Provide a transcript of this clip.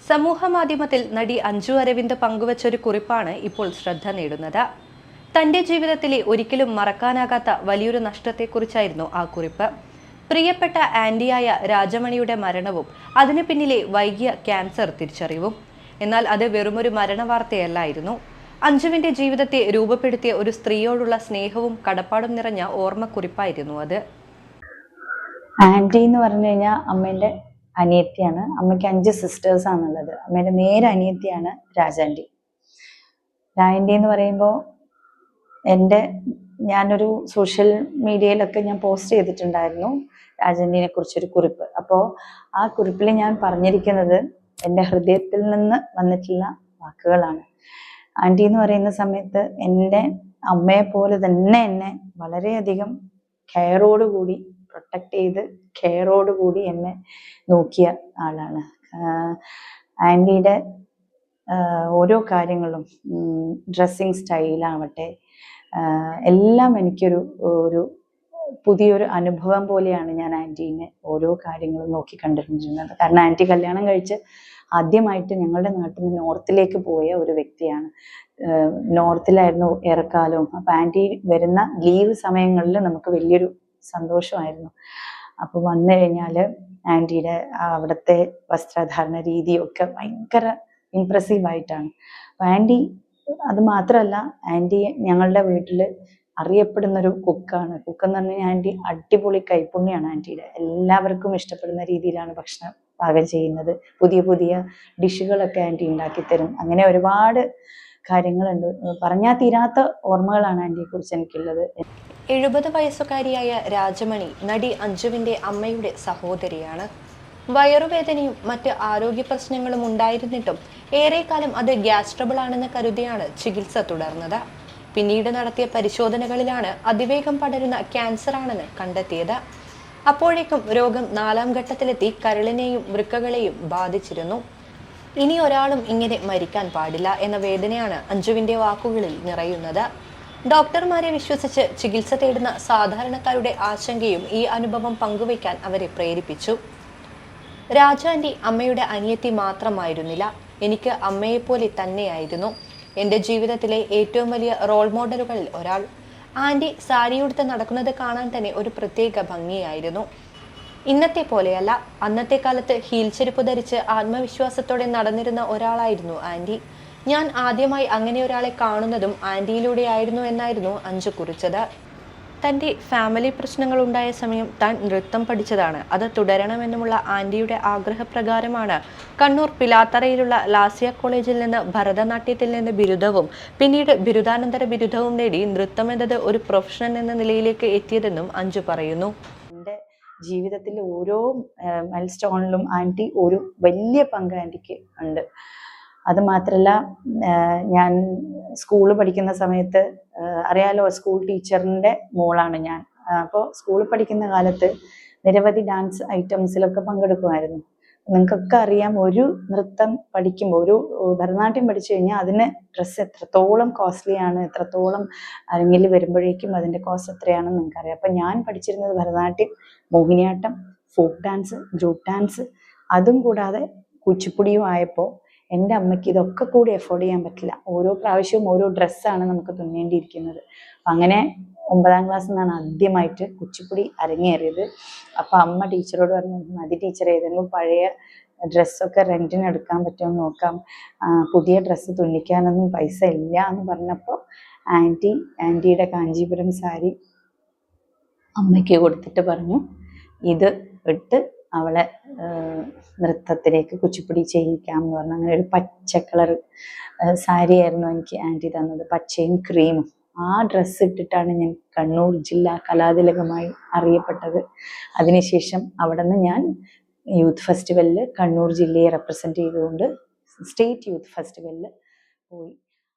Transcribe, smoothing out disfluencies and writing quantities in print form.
സമൂഹമാധ്യമത്തിൽ നടി അഞ്ജു അരവിന്ദ് പങ്കുവച്ചൊരു കുറിപ്പാണ് ഇപ്പോൾ ശ്രദ്ധ നേടുന്നത്. തന്റെ ജീവിതത്തിലെ ഒരിക്കലും മറക്കാനാകാത്ത വലിയൊരു നഷ്ടത്തെക്കുറിച്ചായിരുന്നു ആ കുറിപ്പ്. പ്രിയപ്പെട്ട ആന്റിയായ രാജമണിയുടെ മരണവും അതിനു പിന്നിലെ വൈകിയ ക്യാൻസർ തിരിച്ചറിവും. എന്നാൽ അത് വെറുമൊരു മരണവാർത്തയല്ലായിരുന്നു. അഞ്ജുവിന്റെ ജീവിതത്തെ രൂപപ്പെടുത്തിയ ഒരു സ്ത്രീയോടുള്ള സ്നേഹവും കടപ്പാടും നിറഞ്ഞ ഓർമ്മക്കുറിപ്പായിരുന്നു അത്. ആന്റി എന്ന് പറഞ്ഞു കഴിഞ്ഞാൽ അമ്മേന്റെ അനിയത്തിയാണ്. അമ്മയ്ക്ക് 5 സിസ്റ്റേഴ്സ് ആണുള്ളത്. അമ്മേന്റെ നേരെ അനിയത്തിയാണ് രാജാന്റി. രാജാന്റി എന്ന് പറയുമ്പോൾ ഞാനൊരു സോഷ്യൽ മീഡിയയിലൊക്കെ ഞാൻ പോസ്റ്റ് ചെയ്തിട്ടുണ്ടായിരുന്നു രാജാന്റിനെ കുറിച്ചൊരു കുറിപ്പ്. അപ്പോൾ ആ കുറിപ്പിൽ ഞാൻ പറഞ്ഞിരിക്കുന്നത് എൻ്റെ ഹൃദയത്തിൽ നിന്ന് വന്നിട്ടുള്ള വാക്കുകളാണ്. ആന്റി എന്ന് പറയുന്ന സമയത്ത് എൻ്റെ അമ്മയെ പോലെ തന്നെ എന്നെ വളരെയധികം കെയറോടുകൂടി പ്രൊട്ടക്ട് ചെയ്ത് കെയറോടുകൂടി എന്നെ നോക്കിയ ആളാണ്. ആന്റിയുടെ ഓരോ കാര്യങ്ങളും, ഡ്രസ്സിങ് സ്റ്റൈലാവട്ടെ, എല്ലാം എനിക്കൊരു പുതിയൊരു അനുഭവം പോലെയാണ് ഞാൻ ആന്റീനെ ഓരോ കാര്യങ്ങളും നോക്കി കണ്ടിരുന്നത്. കാരണം ആന്റി കല്യാണം കഴിച്ച് ആദ്യമായിട്ട് ഞങ്ങളുടെ നാട്ടിൽ നിന്ന് നോർത്തിലേക്ക് പോയ ഒരു വ്യക്തിയാണ്. നോർത്തിലായിരുന്നു ഏറെക്കാലവും. അപ്പൊ ആന്റി വരുന്ന ലീവ് സമയങ്ങളിൽ നമുക്ക് വലിയൊരു സന്തോഷമായിരുന്നു. അപ്പൊ വന്നു കഴിഞ്ഞാല് ആന്റിയുടെ അവിടുത്തെ വസ്ത്രധാരണ രീതിയൊക്കെ ഭയങ്കര ഇംപ്രസീവായിട്ടാണ്. അപ്പൊ ആന്റി അത് മാത്രമല്ല, ആന്റി ഞങ്ങളുടെ വീട്ടില് അറിയപ്പെടുന്നൊരു കുക്കാണ്. കുക്കെന്ന് പറഞ്ഞു കഴിഞ്ഞാൽ ആന്റി അടിപൊളി കൈപ്പുണ്യാണ്. ആന്റിയുടെ എല്ലാവർക്കും ഇഷ്ടപ്പെടുന്ന രീതിയിലാണ് ഭക്ഷണം പാകം ചെയ്യുന്നത്. പുതിയ പുതിയ ഡിഷുകളൊക്കെ ആന്റി ഉണ്ടാക്കി തരും. അങ്ങനെ ഒരുപാട് കാര്യങ്ങളുണ്ട്. പറഞ്ഞാൽ തീരാത്ത ഓർമ്മകളാണ് ആന്റിയെ കുറിച്ച് എനിക്കുള്ളത്. 70 വയസ്സുകാരിയായ രാജമണി നടി അഞ്ജുവിന്റെ അമ്മയുടെ സഹോദരിയാണ്. വയറുവേദനയും മറ്റ് ആരോഗ്യ പ്രശ്നങ്ങളും ഉണ്ടായിരുന്നിട്ടും ഏറെക്കാലം അത് ഗ്യാസ് ട്രബിൾ ആണെന്ന് കരുതിയാണ് ചികിത്സ തുടർന്നത്. പിന്നീട് നടത്തിയ പരിശോധനകളിലാണ് അതിവേഗം പടരുന്ന ക്യാൻസർ ആണെന്ന് കണ്ടെത്തിയത്. അപ്പോഴേക്കും രോഗം 4ാം ഘട്ടത്തിലെത്തി കരളിനെയും വൃക്കകളെയും ബാധിച്ചിരുന്നു. ഇനി ഒരാളും ഇങ്ങനെ മരിക്കാൻ പാടില്ല എന്ന വേദനയാണ് അഞ്ജുവിന്റെ വാക്കുകളിൽ നിറയുന്നത്. ഡോക്ടർമാരെ വിശ്വസിച്ച് ചികിത്സ തേടുന്ന സാധാരണക്കാരുടെ ആശങ്കയും ഈ അനുഭവം പങ്കുവയ്ക്കാൻ അവരെ പ്രേരിപ്പിച്ചു. രാജാന്റി അമ്മയുടെ അനിയത്തി മാത്രമായിരുന്നില്ല, എനിക്ക് അമ്മയെപ്പോലെ തന്നെയായിരുന്നു. എൻ്റെ ജീവിതത്തിലെ ഏറ്റവും വലിയ റോൾ മോഡലുകളിൽ ഒരാൾ. ആന്റി സാരിയുടുത്ത് നടക്കുന്നത് കാണാൻ തന്നെ ഒരു പ്രത്യേക ഭംഗിയായിരുന്നു. ഇന്നത്തെ പോലെയല്ല, അന്നത്തെ കാലത്ത് ഹീൽ ചെരുപ്പ് ധരിച്ച് ആത്മവിശ്വാസത്തോടെ നടന്നിരുന്ന ഒരാളായിരുന്നു ആന്റി. ഞാൻ ആദ്യമായി അങ്ങനെ ഒരാളെ കാണുന്നതും ആന്റിയിലൂടെയായിരുന്നു എന്നായിരുന്നു അഞ്ജു കുറിച്ചത്. തൻ്റെ ഫാമിലി പ്രശ്നങ്ങൾ ഉണ്ടായ സമയം താൻ നൃത്തം പഠിച്ചതാണ്. അത് തുടരണമെന്നുമുള്ള ആന്റിയുടെ ആഗ്രഹപ്രകാരമാണ് കണ്ണൂർ പിലാത്തറയിലുള്ള ലാസ്യ കോളേജിൽ നിന്ന് ഭരതനാട്യത്തിൽ നിന്ന് ബിരുദവും പിന്നീട് ബിരുദാനന്തര ബിരുദവും നേടി നൃത്തം എന്നത് ഒരു പ്രൊഫഷൻ എന്ന നിലയിലേക്ക് എത്തിയതെന്നും അഞ്ജു പറയുന്നു. എൻ്റെ ജീവിതത്തിൽ ഓരോ മൈൽ സ്റ്റോണിലും ആന്റി ഒരു വലിയ പങ്ക് ആന്റിക്ക് ഉണ്ട്. അത് മാത്രല്ല, ഞാൻ സ്കൂളിൽ പഠിക്കുന്ന സമയത്ത് അറിയാലോ, സ്കൂൾ ടീച്ചറിൻ്റെ മോളാണ് ഞാൻ. അപ്പോൾ സ്കൂളിൽ പഠിക്കുന്ന കാലത്ത് നിരവധി ഡാൻസ് ഐറ്റംസിലൊക്കെ പങ്കെടുക്കുമായിരുന്നു. നിങ്ങൾക്കൊക്കെ അറിയാം, ഒരു നൃത്തം പഠിക്കുമ്പോൾ, ഒരു ഭരതനാട്യം പഠിച്ചു കഴിഞ്ഞാൽ അതിന് ഡ്രസ്സ് എത്രത്തോളം കോസ്റ്റ്ലി ആണ്, എത്രത്തോളം അരങ്ങിൽ വരുമ്പോഴേക്കും അതിൻ്റെ കോസ്റ്റ് എത്രയാണെന്ന് നിങ്ങൾക്കറിയാം. അപ്പം ഞാൻ പഠിച്ചിരുന്നത് Bharatanatyam, Mohiniyattam, folk dance, group dance, അതും കൂടാതെ കുച്ചിപ്പുടിയും ആയപ്പോൾ എൻ്റെ അമ്മയ്ക്ക് ഇതൊക്കെ കൂടി എഫോർഡ് ചെയ്യാൻ പറ്റില്ല. ഓരോ പ്രാവശ്യവും ഓരോ ഡ്രസ്സാണ് നമുക്ക് തുന്നേണ്ടിയിരിക്കുന്നത്. അങ്ങനെ 9ാം ക്ലാസ്സിൽ നിന്നാണ് ആദ്യമായിട്ട് കുച്ചിപ്പുടി അരങ്ങേറിയത്. അപ്പം അമ്മ ടീച്ചറോട് പറഞ്ഞു, മതി ടീച്ചർ, ഏതെങ്കിലും പഴയ ഡ്രസ്സൊക്കെ റെൻറ്റിന് എടുക്കാൻ പറ്റുമെന്ന് നോക്കാം, പുതിയ ഡ്രസ്സ് തുന്നിക്കാനൊന്നും പൈസ ഇല്ല എന്ന് പറഞ്ഞപ്പോൾ ആൻറ്റിയുടെ കാഞ്ചീപുരം സാരി അമ്മയ്ക്ക് കൊടുത്തിട്ട് പറഞ്ഞു, ഇത് ഇട്ട് അവളെ നൃത്തത്തിലേക്ക് കുച്ചിപ്പുടി ചെയ്യിക്കാം എന്ന് പറഞ്ഞു. അങ്ങനെ ഒരു പച്ച കളർ സാരിയായിരുന്നു എനിക്ക് ആൻറ്റി തന്നത്, പച്ചയും ക്രീമും. ആ ഡ്രസ്സ് ഇട്ടിട്ടാണ് ഞാൻ കണ്ണൂർ ജില്ലാ കലാതിലകമായി അറിയപ്പെട്ടത്. അതിനുശേഷം അവിടെ നിന്ന് ഞാൻ യൂത്ത് ഫെസ്റ്റിവലിൽ കണ്ണൂർ ജില്ലയെ റെപ്രസെൻറ്റ് ചെയ്തുകൊണ്ട് സ്റ്റേറ്റ് യൂത്ത് ഫെസ്റ്റിവലിൽ പോയി.